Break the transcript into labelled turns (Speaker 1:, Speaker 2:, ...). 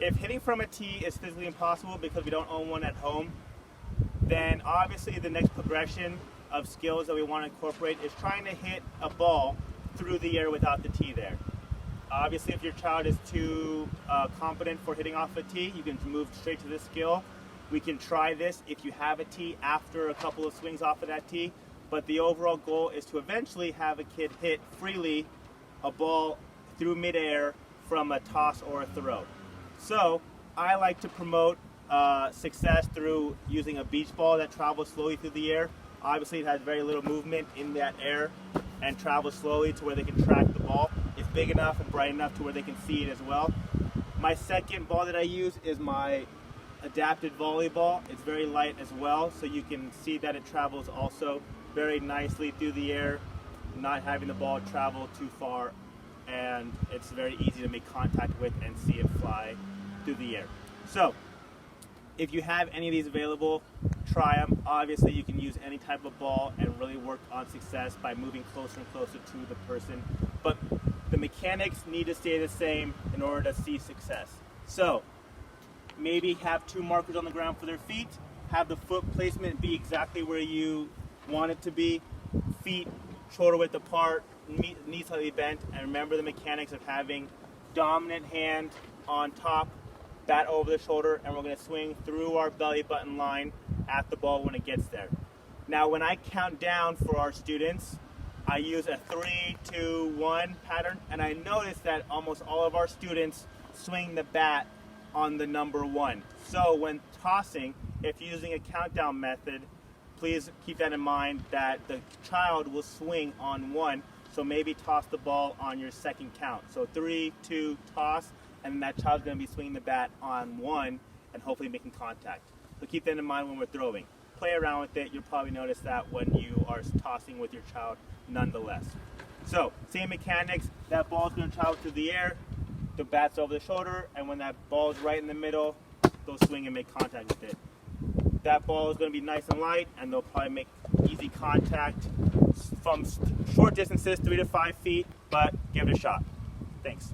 Speaker 1: If hitting from a tee is physically impossible because we don't own one at home, then obviously the next progression of skills that we want to incorporate is trying to hit a ball through the air without the tee there. Obviously, if your child is too confident for hitting off a tee, you can move straight to this skill. We can try this if you have a tee after a couple of swings off of that tee, but the overall goal is to eventually have a kid hit freely a ball through midair from a toss or a throw. So I like to promote success through using a beach ball that travels slowly through the air. Obviously, it has very little movement in that air and travels slowly to where they can track the ball. It's big enough and bright enough to where they can see it as well. My second ball that I use is my adapted volleyball. It's very light as well, so you can see that it travels also very nicely through the air, not having the ball travel too far, and it's very easy to make contact with and see it fly through the air. So if you have any of these available, try them. Obviously, you can use any type of ball and really work on success by moving closer and closer to the person. But the mechanics need to stay the same in order to see success. So maybe have two markers on the ground for their feet, have the foot placement be exactly where you want it to be, feet shoulder width apart, knees slightly bent, and remember the mechanics of having dominant hand on top, bat over the shoulder, and we're going to swing through our belly button line at the ball when it gets there. Now when I count down for our students, I use a 3, 2, 1 pattern, and I notice that almost all of our students swing the bat on the number 1. So when tossing, if you're using a countdown method, please keep that in mind that the child will swing on 1, so maybe toss the ball on your second count. So 3, 2, toss, and that child's going to be swinging the bat on 1 and hopefully making contact. So keep that in mind when we're throwing. Play around with it. You'll probably notice that when you are tossing with your child nonetheless. So same mechanics. That ball's going to travel through the air. The bat's over the shoulder, and when that ball is right in the middle, they'll swing and make contact with it. That ball is going to be nice and light, and they'll probably make easy contact from short distances, 3 to 5 feet, but give it a shot. Thanks.